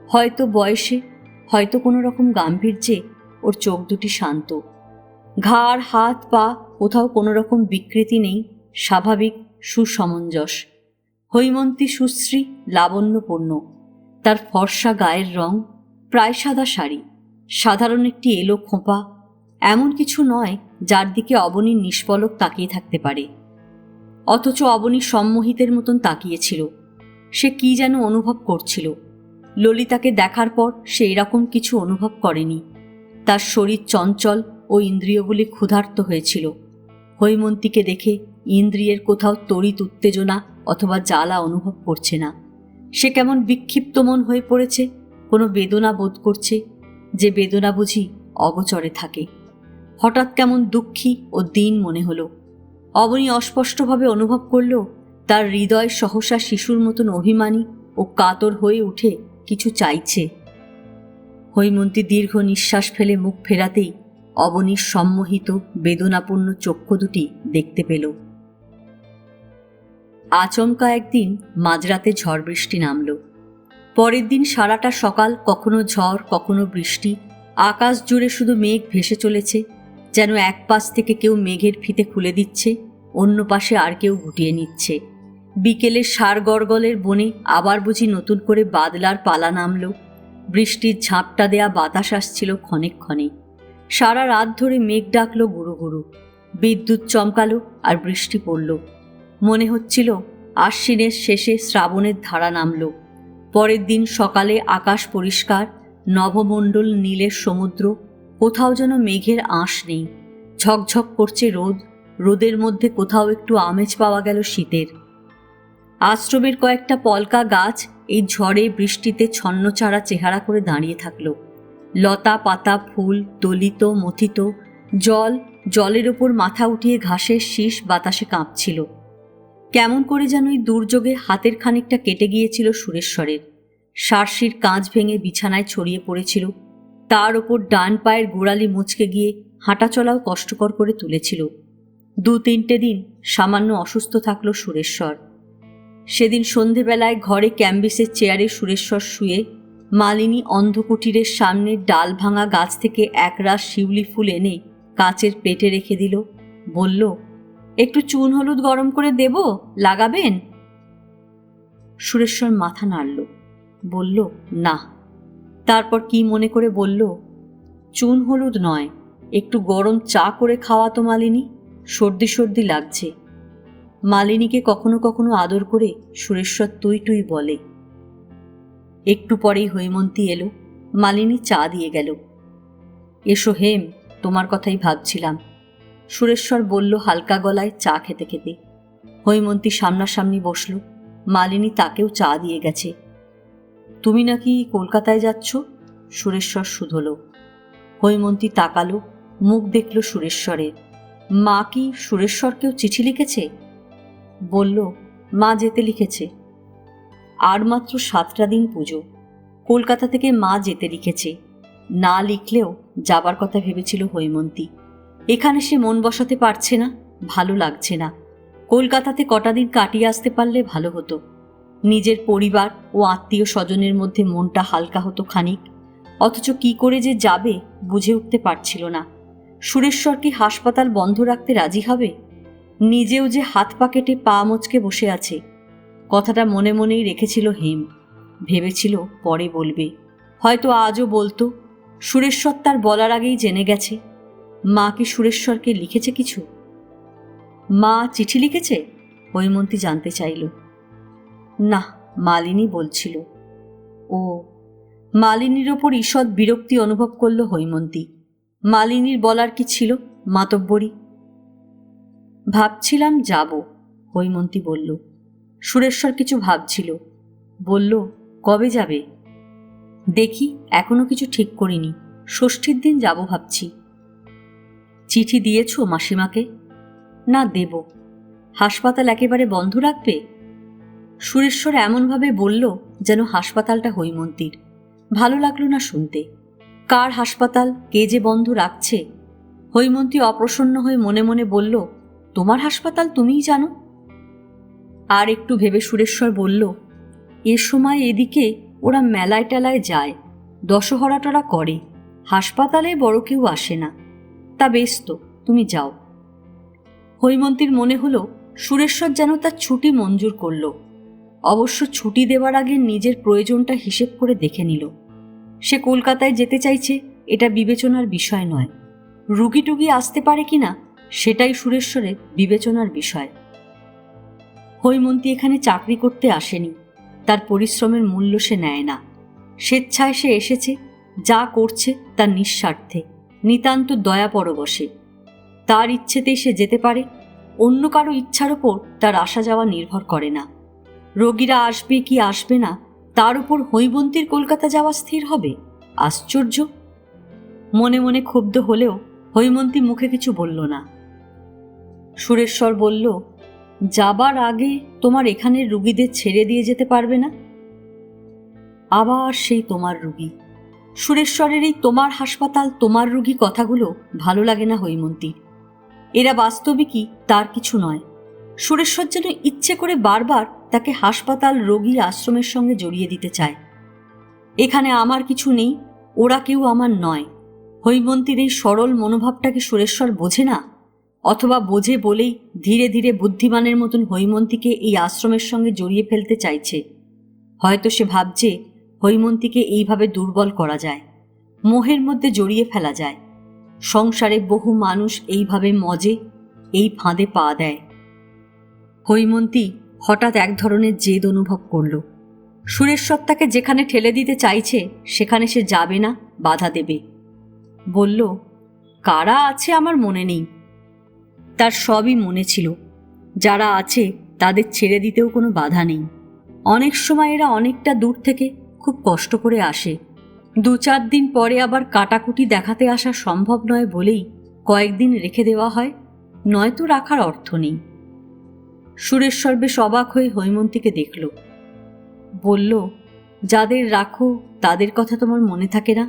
হয়তো বয়সে, হয়তো কোনো রকম গাম্ভীর্যে ওর চোখ দুটি শান্ত। ঘাড়, হাত, পা, কোথাও কোনো রকম বিকৃতি নেই, স্বাভাবিক, সুসমঞ্জস। হৈমন্তী সুশ্রী, লাবণ্যপূর্ণ। তার ফর্সা গায়ের রং, প্রায় সাদা শাড়ি, সাধারণ একটি এলো খোঁপা, এমন কিছু নয় যার দিকে অবনী নিষ্পলক তাকিয়ে থাকতে পারে। অথচ অবনী সম্মোহিতের মতন তাকিয়েছিল। সে কি যেন অনুভব করছিল। ললিতাকে দেখার পর সে এরকম কিছু অনুভব করেনি। তার শরীর চঞ্চল, ও ইন্দ্রিয়গুলি ক্ষুধার্ত হয়েছিল। হৈমন্তীকে দেখে ইন্দ্রিয়ের কোথাও তড়িৎ উত্তেজনা অথবা জ্বালা অনুভব করছে না। সে কেমন বিক্ষিপ্ত মন হয়ে পড়েছে, কোনো বেদনা বোধ করছে, যে বেদনা বুঝি অগোচরে থাকে। হঠাৎ কেমন দুঃখী ও দীন মনে হলো। অবনী অস্পষ্টভাবে অনুভব করল তার হৃদয় সহসা শিশুর মতন অভিমানী ও কাতর হয়ে উঠে কিছু চাইছে। হৈমন্তী দীর্ঘ নিঃশ্বাস ফেলে মুখ ফেরাতেই অবনীর সম্মোহিত বেদনাপূর্ণ চক্ষু দুটি দেখতে পেল। আচমকা একদিন মাঝরাতে ঝড় বৃষ্টি নামল। পরের দিন সারাটা সকাল কখনো ঝড় কখনো বৃষ্টি, আকাশ জুড়ে শুধু মেঘ ভেসে চলেছে, যেন এক পাশ থেকে কেউ মেঘের ফিতে খুলে দিচ্ছে, অন্য পাশে আর কেউ গুটিয়ে নিচ্ছে। বিকেলে ষাঁড় গড়গলের বনে আবার বুঝি নতুন করে বাদলার পালা নামল। বৃষ্টির ঝাঁপটা দেয়া বাতাস আসছিল ক্ষণে ক্ষণে। সারা রাত ধরে মেঘ ডাকল গুরু গুরু, বিদ্যুৎ চমকালো আর বৃষ্টি পড়ল। মনে হচ্ছিল আশ্বিনের শেষে শ্রাবণের ধারা নামল। পরের দিন সকালে আকাশ পরিষ্কার, নভমণ্ডল নীলের সমুদ্র, কোথাও যেন মেঘের আঁশ নেই। ঝকঝক করছে রোদ, রোদের মধ্যে কোথাও একটু আমেজ পাওয়া গেল শীতের। আশ্রমের কয়েকটা পলকা গাছ এই ঝড়ে বৃষ্টিতে ছন্নছাড়া চেহারা করে দাঁড়িয়ে থাকল। লতা পাতা ফুল দলিত মথিত, জলের ওপর মাথা উঠিয়ে ঘাসের শীষ বাতাসে কাঁপছিল। কেমন করে যেন এই দুর্যোগে হাতের খানিকটা কেটে গিয়েছিল সুরেশ্বরের। শার্শির কাঁচ ভেঙে বিছানায় ছড়িয়ে পড়েছিল, তার ওপর ডান পায়ের গোড়ালি মুচকে গিয়ে হাঁটাচলাও কষ্টকর করে তুলেছিল। 2-3 দিন সামান্য অসুস্থ থাকল সুরেশ্বর। সেদিন সন্ধেবেলায় ঘরে ক্যাম্বিসের চেয়ারে সুরেশ্বর শুয়ে মালিনী অন্ধকুটিরের সামনের ডাল ভাঙা গাছ থেকে একরাশ শিউলি ফুল এনে কাচের প্লেটে রেখে দিল। বলল, একটু চুন হলুদ গরম করে দেব, লাগাবেন? সুরেশ্বর মাথা নাড়ল, বলল না। তারপর কি মনে করে বলল, চুন হলুদ নয়, একটু গরম চা করে খাওয়া তো মালিনী, সর্দি সর্দি লাগছে। মালিনীকে কখনো কখনো আদর করে সুরেশ্বর তুই তুই বলে। একটু পরেই হৈমন্তী এলো। মালিনী চা দিয়ে গেল। এসো হেম, তোমার কথাই ভাবছিলাম, সুরেশ্বর বলল হালকা গলায় চা খেতে খেতে। হৈমন্তী সামনাসামনি বসল। মালিনী তাকেও চা দিয়ে গেছে। তুমি নাকি কলকাতায় যাচ্ছ? সুরেশ্বর শুধল। হৈমন্তী তাকালো, মুখ দেখল সুরেশ্বরের। মা কি সুরেশ্বরকেও চিঠি লিখেছে? বলল, মা যেতে লিখেছে। আর মাত্র 7টা দিন পুজো, কলকাতা থেকে মা যেতে লিখেছে। না লিখলেও যাবার কথা ভেবেছিল হৈমন্তী। এখানে সে মন বসাতে পারছে না, ভালো লাগছে না। কলকাতাতে কটা দিন কাটিয়ে আসতে পারলে ভালো হতো। নিজের পরিবার ও আত্মীয় স্বজনের মধ্যে মনটা হালকা হতো খানিক। অথচ কি করে যে যাবে বুঝে উঠতে পারছিল না। সুরেশ্বর কি হাসপাতাল বন্ধ রাখতে রাজি হবে? নিজেও যে হাত পা কেটে পা মচকে বসে আছে। কথাটা মনে মনেই রেখেছিল হেম। ভেবেছিল পরে বলবে, হয়তো আজও বলতো। সুরেশ্বর তার বলার আগেই জেনে গেছে। মা কি সুরেশ্বরকে লিখেছে কিছু? মা চিঠি লিখেছে? হৈমন্তী জানতে চাইল। না, মালিনী বলছিল। ও, মালিনীর ওপর ঈষৎ বিরক্তি অনুভব করল হৈমন্তী। মালিনীর বলার কি ছিল? মাতব্বরি। ভাবছিলাম যাব, হৈমন্তী বলল। সুরেশ্বর কিছু ভাবছিল। বলল, কবে যাবে? দেখি, এখনো কিছু ঠিক করিনি, ষষ্ঠীর দিন যাব ভাবছি। চিঠি দিয়েছ মাসিমাকে? না, দেব। হাসপাতাল একেবারে বন্ধ রাখবে? সুরেশ্বর এমনভাবে বলল যেন হাসপাতালটা হৈমন্তীর। ভালো লাগলো না শুনতে। কার হাসপাতাল, কে যে বন্ধ রাখছে? হৈমন্তী অপ্রসন্ন হয়ে মনে মনে বলল, তোমার হাসপাতাল তুমিই জানো। আর একটু ভেবে সুরেশ্বর বলল, এ সময় এদিকে ওরা মেলায় টেলায় যায়, দশহরাটরা করে, হাসপাতালে বড় কেউ আসে না। তা বেশ তো, তুমি যাও। হৈমন্তীর মনে হলো সুরেশ্বর যেন তার ছুটি মঞ্জুর করল। অবশ্য ছুটি দেওয়ার আগে নিজের প্রয়োজনটা হিসেব করে দেখে নিল। সে কলকাতায় যেতে চাইছে, এটা বিবেচনার বিষয় নয়। রুগী টুগি আসতে পারে কিনা সেটাই সুরেশ্বরের বিবেচনার বিষয়। হৈমন্তী এখানে চাকরি করতে আসেনি, তার পরিশ্রমের মূল্য সে নেয় না। স্বেচ্ছায় সে এসেছে, যা করছে তার নিঃস্বার্থে, নিতান্ত দয়া পরবশে। তার ইচ্ছেতেই সে যেতে পারে, অন্য কারো ইচ্ছার ওপর তার আসা যাওয়া নির্ভর করে না। রোগীরা আসবে কি আসবে না তার উপর হৈমন্তীর কলকাতা যাওয়া স্থির হবে? আশ্চর্য! মনে মনে ক্ষুব্ধ হলেও হৈমন্তী মুখে কিছু বলল না। সুরেশ্বর বলল, যাবার আগে তোমার এখানের রুগীদের ছেড়ে দিয়ে যেতে পারবে না? আবার সেই তোমার রুগী। সুরেশ্বরের এই তোমার হাসপাতাল তোমার রুগী কথাগুলো ভালো লাগে না হৈমন্তী। এরা বাস্তবিকই তার কিছু নয়। সুরেশ্বর যেন ইচ্ছে করে বারবার তাকে হাসপাতাল, রোগী, আশ্রমের সঙ্গে জড়িয়ে দিতে চায়। এখানে আমার কিছু নেই, ওরা কেউ আমার নয়। হৈমন্তীর এই সরল মনোভাবটাকে সুরেশ্বর বোঝে না, অথবা বোঝে বলেই ধীরে ধীরে বুদ্ধিমানের মতন হৈমন্তীকে এই আশ্রমের সঙ্গে জড়িয়ে ফেলতে চাইছে। হয়তো সে ভাবছে হৈমন্তীকে এইভাবে দুর্বল করা যায়, মোহের মধ্যে জড়িয়ে ফেলা যায়। সংসারে বহু মানুষ এইভাবে মজে, এই ফাঁদে পা দেয়। হৈমন্তী হঠাৎ এক ধরনের জেদ অনুভব করল। সুরেশ্বর তাকে যেখানে ঠেলে দিতে চাইছে সেখানে সে যাবে না, বাধা দেবে। বলল, কারা আছে আমার মনে নেই। তার সবই মনে ছিল। যারা আছে তাদের ছেড়ে দিতেও কোনো বাধা নেই। অনেক সময় এরা অনেকটা দূর থেকে খুব কষ্ট করে আসে। 2-4 দিন পরে আবার কাটাকুটি দেখাতে আসা সম্ভব নয় বলেই কয়েকদিন রেখে দেওয়া হয়, নয়তো রাখার অর্থ নেই। সুরেশ্বর বেশ অবাক হয়ে হৈমন্তীকে দেখল। বলল, যাদের রাখো তাদের কথা তোমার মনে থাকে না?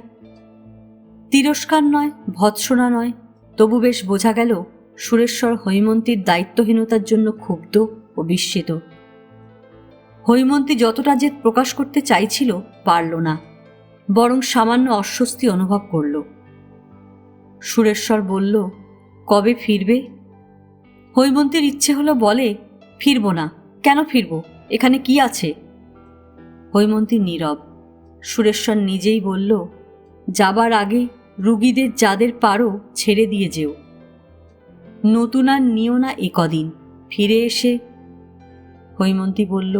তিরস্কার নয়, ভৎসনা নয়, তবু বেশ বোঝা গেল সুরেশ্বর হৈমন্তীর দায়িত্বহীনতার জন্য ক্ষুব্ধ ও বিস্মিত। হৈমন্তী যতটা জেদ প্রকাশ করতে চাইছিল পারল না, বরং সামান্য অস্বস্তি অনুভব করল। সুরেশ্বর বলল, কবে ফিরবে? হৈমন্তীর ইচ্ছে হলো বলে, ফিরব না। কেন ফিরব? এখানে কি আছে? হৈমন্তী নীরব। সুরেশ্বর নিজেই বলল, যাবার আগে রুগীদের যাদের পারো ছেড়ে দিয়ে যেও। নতুন আর নিও না এ কদিন, ফিরে এসে। হৈমন্তী বলল,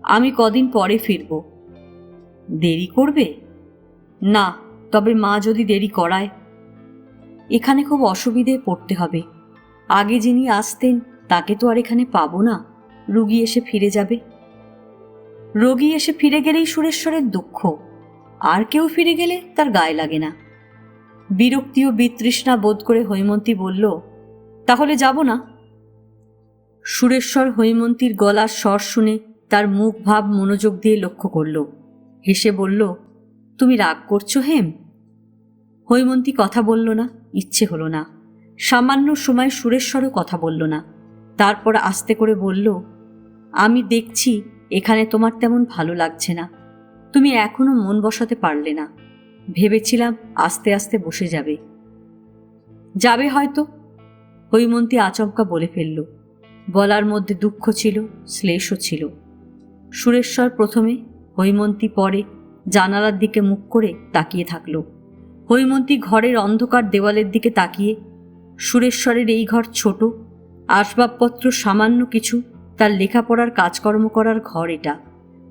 আমি কদিন পরে ফিরব। দেরি করবে? না, তবে মা যদি দেরি করায়। এখানে খুব অসুবিধে পড়তে হবে। আগে যিনি আসতেন তাকে তো আর এখানে পাবো না, রুগী এসে ফিরে যাবে। রোগী এসে ফিরে গেলেই সুরেশ্বরের দুঃখ, আর কেউ ফিরে গেলে তার গায়ে লাগে না। বিরক্তি ও বিতৃষ্ণা বোধ করে হৈমন্তী বলল, তাহলে যাব না। সুরেশ্বর হৈমন্তীর গলার স্বর শুনে তার মুখ ভাব মনোযোগ দিয়ে লক্ষ্য করল। হেসে বলল, তুমি রাগ করছো হেম? হৈমন্তী কথা বলল না, ইচ্ছে হলো না। সামান্য সময় সুরেশ্বরও কথা বলল না। তারপর আস্তে করে বলল, আমি দেখছি এখানে তোমার তেমন ভালো লাগছে না। তুমি এখনো মন বসাতে পারলে না। ভেবেছিলাম আস্তে আস্তে বসে যাবে। যাবে হয়তো। হৈমন্তী আচমকা বলে ফেলল। বলার মধ্যে দুঃখ ছিল, শ্লেষও ছিল। সুরেশ্বর প্রথমে, হৈমন্তী পরে জানালার দিকে মুখ করে তাকিয়ে থাকল। হৈমন্তী ঘরের অন্ধকার দেওয়ালের দিকে তাকিয়ে, সুরেশ্বরের এই ঘর ছোট, আসবাবপত্র সামান্য কিছু, তার লেখাপড়ার কাজকর্ম করার ঘর এটা।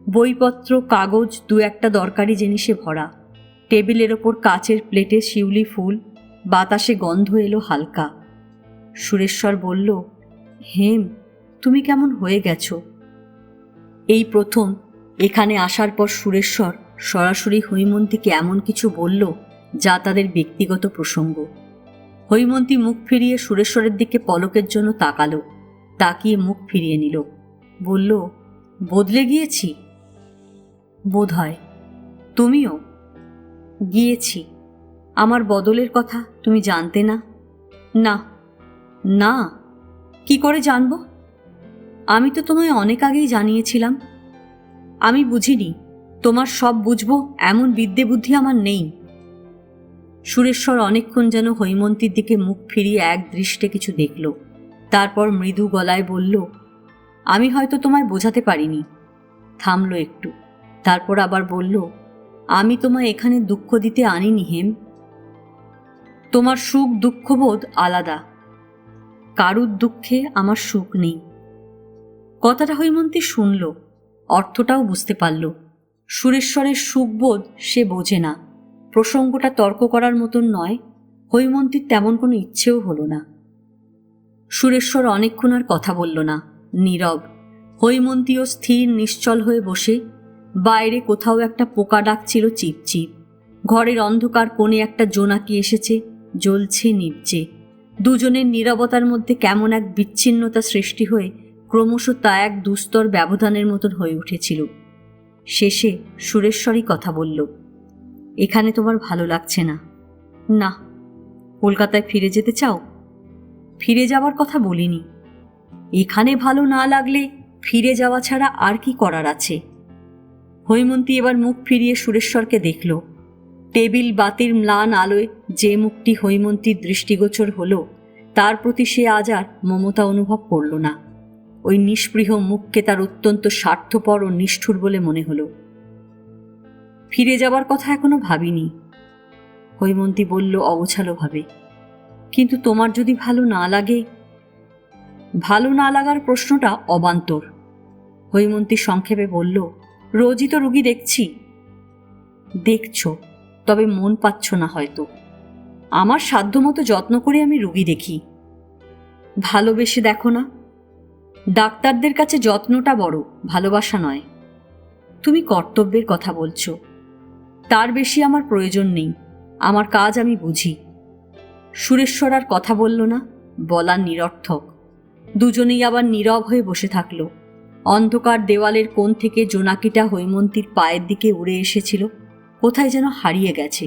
বইপত্র, কাগজ, 2-1টা দরকারি জিনিসে ভরা। টেবিলের ওপর কাচের প্লেটে শিউলি ফুল, বাতাসে গন্ধ এলো হালকা। সুরেশ্বর বলল, হেম, তুমি কেমন হয়ে গেছো? এই প্রথম এখানে আসার পর সুরেশ্বর সরাসরি হৈমন্তীকে এমন কিছু বলল যা তাদের ব্যক্তিগত প্রসঙ্গ। হৈমন্তী মুখ ফিরিয়ে সুরেশ্বরের দিকে পলকের জন্য তাকালো, তাকিয়ে মুখ ফিরিয়ে নিল। বলল, বদলে গিয়েছি? বোধ হয়। তুমিও? গিয়েছি। আমার বদলের কথা তুমি জানতে না? না। না, কি করে জানব? আমি তো তোমায় অনেক আগেই জানিয়েছিলাম। আমি বুঝিনি, তোমার সব বুঝবো এমন বিদ্যে বুদ্ধি আমার নেই। সুরেশ্বর অনেকক্ষণ যেন হৈমন্তীর দিকে মুখ ফিরিয়ে এক দৃষ্টে কিছু দেখল। তারপর মৃদু গলায় বলল, আমি হয়তো তোমায় বোঝাতে পারিনি। থামল একটু, তারপর আবার বলল, আমি তোমায় এখানে দুঃখ দিতে আনিনি হেম। তোমার সুখ দুঃখবোধ আলাদা। কারুর দুঃখে আমার সুখ নেই। কথাটা হৈমন্তী শুনল, অর্থটাও বুঝতে পারল। সুরেশ্বরের সুখবোধ সে বোঝে না। প্রসঙ্গটা তর্ক করার মতন নয়। হৈমন্তীর তেমন কোনো ইচ্ছেও হলো না। সুরেশ্বর অনেকক্ষণ আর কথা বলল না, নীরব। হৈমন্তীও স্থির নিশ্চল হয়ে বসে। বাইরে কোথাও একটা পোকা ডাকছিল চিপচিপ। ঘরের অন্ধকার কোণে একটা জোনাকি এসেছে, জ্বলছে নিভছে। দুজনের নীরবতার মধ্যে কেমন এক বিচ্ছিন্নতা সৃষ্টি হয়ে ক্রমশ তা এক দুস্তর ব্যবধানের মতন হয়ে উঠেছিল। শেষে সুরেশ্বরই কথা বলল, এখানে তোমার ভালো লাগছে না? না। কলকাতায় ফিরে যেতে চাও? ফিরে যাওয়ার কথা বলিনি। এখানে ভালো না লাগলে ফিরে যাওয়া ছাড়া আর কি করার আছে? হৈমন্তী এবার মুখ ফিরিয়ে সুরেশ্বরকে দেখল। টেবিল বাতির ম্লান আলোয় যে মুখটি হৈমন্তীর দৃষ্টিগোচর হলো, তার প্রতি সে আজ আর মমতা অনুভব করল না। ওই নিষ্পৃহ মুখকে তার অত্যন্ত স্বার্থপর ও নিষ্ঠুর বলে মনে হলো। ফিরে যাবার কথা এখনো ভাবিনি, হৈমন্তী বলল অগোছালোভাবে। কিন্তু তোমার যদি ভালো না লাগে? ভালো না লাগার প্রশ্নটা অবান্তর। হৈমন্তী সংক্ষেপে বলল, রোজই তো রুগী দেখছি। দেখছ, তবে মন পাচ্ছ না হয়তো। আমার সাধ্যমতো যত্ন করে আমি রুগী দেখি। ভালোবেসে দেখো না? ডাক্তারদের কাছে যত্নটা বড়, ভালোবাসা নয়। তুমি কর্তব্যের কথা বলছো। তার বেশি আমার প্রয়োজন নেই। আমার কাজ আমি বুঝি। সুরেশ্বর আর কথা বলল না, বলা নিরর্থক। দুজনেই আবার নীরব হয়ে বসে থাকল। অন্ধকার দেওয়ালের কোণ থেকে জোনাকিটা হৈমন্তীর পায়ের দিকে উড়ে এসেছিল, কোথায় যেন হারিয়ে গেছে।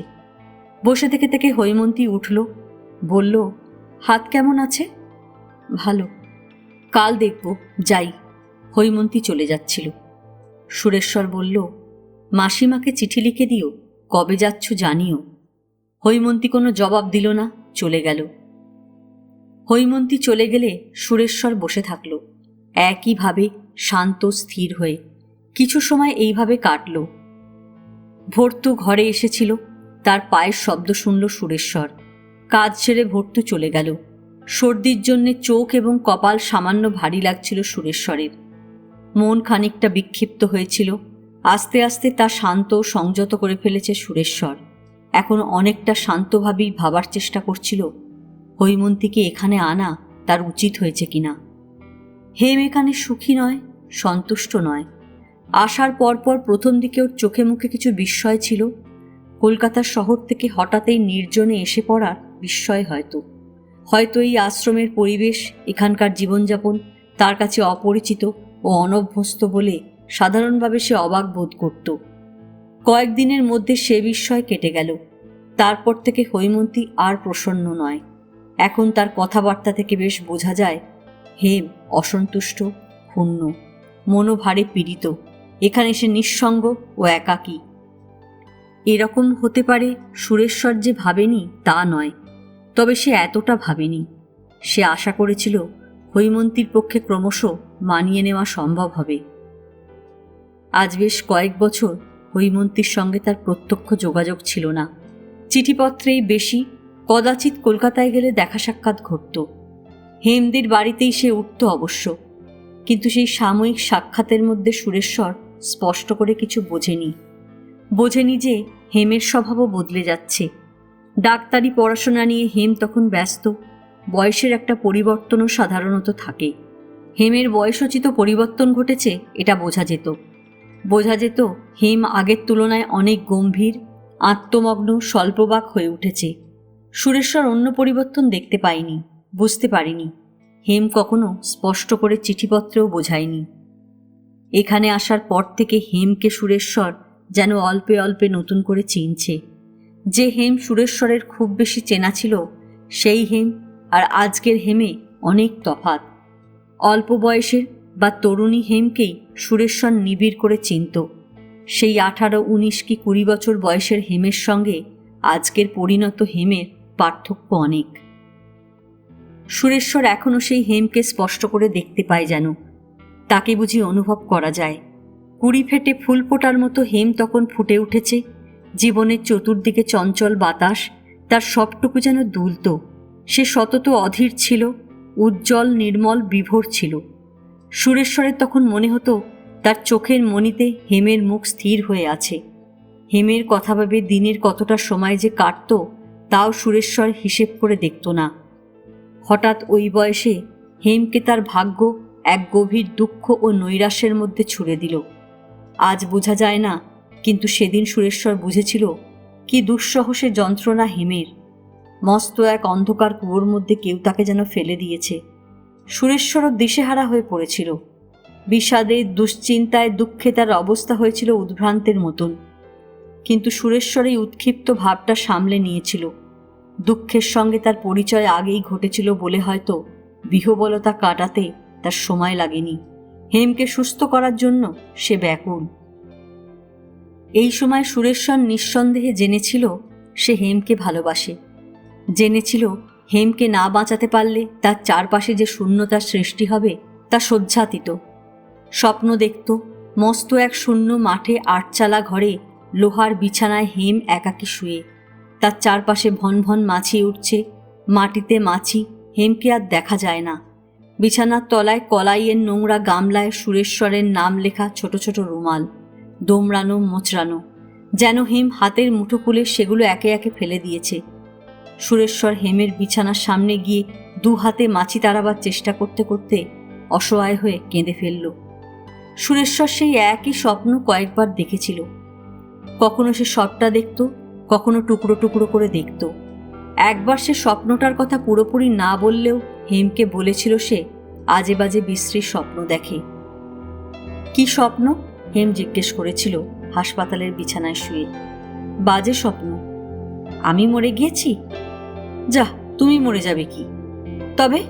বসে থেকে থেকে হৈমন্তী উঠল, বলল, হাত কেমন আছে? ভালো। কাল দেখব, যাই। হৈমন্তী চলে যাচ্ছিল। সুরেশ্বর বলল, মাসিমাকে চিঠি লিখে দিও, কবে যাচ্ছ জানিও। হৈমন্তী কোনো জবাব দিল না, চলে গেল। হৈমন্তী চলে গেলে সুরেশ্বর বসে থাকল একইভাবে, শান্ত স্থির হয়ে। কিছু সময় এইভাবে কাটল। ভর্তু ঘরে এসেছিল, তার পায়ের শব্দ শুনল সুরেশ্বর। কাজ ছেড়ে ভর্তু চলে গেল। সর্দির জন্যে চোখ এবং কপাল সামান্য ভারী লাগছিল সুরেশ্বরের। মন খানিকটা বিক্ষিপ্ত হয়েছিল। আস্তে আস্তে তা শান্ত ও সংযত করে ফেলেছে সুরেশ্বর। এখন অনেকটা শান্তভাবেই ভাবার চেষ্টা করছিল হৈমন্তীকে এখানে আনা তার উচিত হয়েছে কিনা। হেম এখানে সুখী নয়, সন্তুষ্ট নয়। আসার পরপর প্রথম দিকে ওর চোখে মুখে কিছু বিস্ময় ছিল। কলকাতার শহর থেকে হঠাৎই নির্জনে এসে পড়ার বিস্ময় হয়তো। হয়তো এই আশ্রমের পরিবেশ, এখানকার জীবনযাপন তার কাছে অপরিচিত ও অনভ্যস্ত বলে সাধারণভাবে সে অবাক বোধ করত। কয়েকদিনের মধ্যে সে বিস্ময় কেটে গেল। তারপর থেকে হৈমন্তী আর প্রসন্ন নয়। এখন তার কথাবার্তা থেকে বেশ বোঝা যায় হেম অসন্তুষ্ট, ক্ষুণ্ণ, মনোভারে পীড়িত। এখানে সে নিঃসঙ্গ ও একাকী। এরকম হতে পারে সুরেশ্বর যে ভাবেনি তা নয়, তবে সে এতটা ভাবেনি। সে আশা করেছিল হৈমন্তীর পক্ষে ক্রমশ মানিয়ে নেওয়া সম্ভব হবে। আজ বেশ কয়েক বছর হৈমন্তীর সঙ্গে তার প্রত্যক্ষ যোগাযোগ ছিল না। চিঠিপত্রেই বেশি, কদাচিৎ কলকাতায় গেলে দেখা সাক্ষাৎ ঘটত। হেমদের বাড়িতেই সে উঠত অবশ্য, কিন্তু সেই সাময়িক সাক্ষাতের মধ্যে সুরেশ্বর স্পষ্ট করে কিছু বোঝেনি যে হেমের স্বভাবও বদলে যাচ্ছে। ডাক্তারি পড়াশোনা নিয়ে হেম তখন ব্যস্ত। বয়সের একটা পরিবর্তনও সাধারণত থাকে। হেমের বয়সোচিত পরিবর্তন ঘটেছে, এটা বোঝা যেত হেম আগের তুলনায় অনেক গম্ভীর, আত্মমগ্ন, স্বল্পবাক হয়ে উঠেছে। সুরেশ্বর অন্য পরিবর্তন দেখতে পায়নি, বুঝতে পারেনি। হেম কখনো স্পষ্ট করে চিঠিপত্রেও বোঝায়নি। এখানে আসার পর থেকে হেমকে সুরেশ্বর যেন অল্পে অল্পে নতুন করে চিনছে। যে হেম সুরেশ্বরের খুব বেশি চেনা ছিল, সেই হেম আর আজকের হেমে অনেক তফাৎ। অল্প বয়সের বা তরুণী হেমকেই সুরেশ্বর নিবিড় করে চিনত। সেই 18, 19 কি 20 বছর বয়সের হেমের সঙ্গে আজকের পরিণত হেমের পার্থক্য অনেক। সুরেশ্বর এখনও সেই হেমকে স্পষ্ট করে দেখতে পায় যেন। তাকে বুঝি অনুভব করা যায়। কুড়ি ফেটে ফুল ফোটার মতো হেম তখন ফুটে উঠেছে। জীবনের চতুর্দিকে চঞ্চল বাতাস, তার সবটুকু যেন দুলত। সে সতত অধীর ছিল, উজ্জ্বল, নির্মল, বিভোর ছিল। সুরেশ্বরের তখন মনে হতো তার চোখের মণিতে হেমের মুখ স্থির হয়ে আছে। হেমের কথা ভেবে দিনের কতটা সময় যে কাটত তাও সুরেশ্বর হিসেব করে দেখত না। হঠাৎ ওই বয়সে হেমকে তার ভাগ্য এক গভীর দুঃখ ও নৈরাশ্যের মধ্যে ছুড়ে দিল। আজ বোঝা যায় না, কিন্তু সেদিন সুরেশ্বর বুঝেছিল কি দুঃসহ সে যন্ত্রণা হেমের। মস্ত এক অন্ধকার কুয়োর মধ্যে কেউ তাকে যেন ফেলে দিয়েছে। সুরেশ্বরও দিশেহারা হয়ে পড়েছিল। বিষাদে, দুশ্চিন্তায়, দুঃখে তার অবস্থা হয়েছিল উদ্ভ্রান্তের মতন। কিন্তু সুরেশ্বর এই উৎক্ষিপ্ত ভাবটা সামলে নিয়েছিল। দুঃখের সঙ্গে তার পরিচয় আগেই ঘটেছিল বলে হয়তো বিহবলতা কাটাতে তার সময় লাগেনি। হেমকে সুস্থ করার জন্য সে ব্যাকুল। এই সময় সুরেশ্বর নিঃসন্দেহে জেনেছিল সে হেমকে ভালোবাসে। জেনেছিল হেমকে না বাঁচাতে পারলে তার চারপাশে যে শূন্যতার সৃষ্টি হবে তা সহ্যাতীত। স্বপ্ন দেখত মস্ত এক শূন্য মাঠে আটচালা ঘরে লোহার বিছানায় হেম একাকী শুয়ে। তার চারপাশে ভন ভন মাছি উঠছে, মাটিতে মাছি, হেমকে আর দেখা যায় না। বিছানার তলায় কলাইয়ের নোংরা গামলায় সুরেশ্বরের নাম লেখা ছোট ছোট রুমাল, দোমড়ানো মোচড়ানো, যেন হেম হাতের মুঠো খুলে সেগুলো একে একে ফেলে দিয়েছে। সুরেশ্বর হেমের বিছানার সামনে গিয়ে দু হাতে মাছি তাড়াবার চেষ্টা করতে করতে অসহায় হয়ে কেঁদে ফেলল। সুরেশ্বর সেই একই স্বপ্ন কয়েকবার দেখেছিল। কখনো সে সবটা দেখত, কখনো টুকরো টুকরো করে দেখত। একবার সে স্বপ্নটার কথা পুরোপুরি না বললেও হেমকে বলেছিল সে আজে বাজে বিশ্রীর স্বপ্ন দেখে। কি স্বপ্ন? হেম জিজ্ঞেস করেছিল হাসপাতালের বিছানায় শুয়ে। বাজে স্বপ্ন। আমি মরে গিয়েছি? যা, তুমি মরে যাবে কি? তবে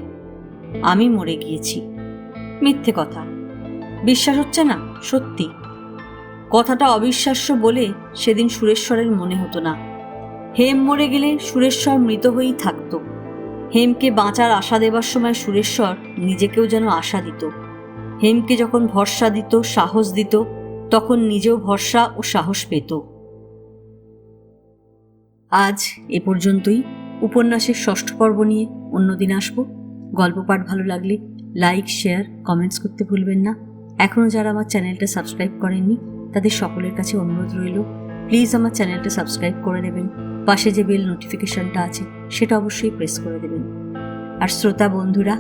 আমি মরে গিয়েছি। মিথ্যে কথা। বিশ্বাস হচ্ছে না? সত্যি। কথাটা অবিশ্বাস্য বলে সেদিন সুরেশ্বরের মনে হতো না। হেম মরে গেলে সুরেশ্বর মৃত হয়েই থাকত। হেমকে বাঁচার আশা দেবার সময় সুরেশ্বর নিজেকেও যেন আশা দিত। হেমকে যখন ভরসা দিত, সাহস দিত, তখন নিজেও ভরসা ও সাহস পেত। আজ এ পর্যন্তই। উপন্যাসের 6ষ্ঠ পর্ব নিয়ে অন্যদিন আসব। গল্প পাঠ ভালো লাগলে লাইক, শেয়ার, কমেন্টস করতে ভুলবেন না। এখনও যারা আমার চ্যানেলটা সাবস্ক্রাইব করেননি তাদের সকলের কাছে অনুরোধ রইল, প্লিজ আমার চ্যানেলটা সাবস্ক্রাইব করে দেবেন। পাশে যে বেল নোটিফিকেশনটা আছে সেটা অবশ্যই প্রেস করে দেবেন। আর শ্রোতা বন্ধুরা,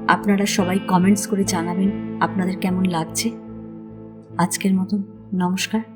আপনারা সবাই কমেন্টস করে জানাবেন আপনাদের কেমন লাগছে। আজকের মতন নমস্কার।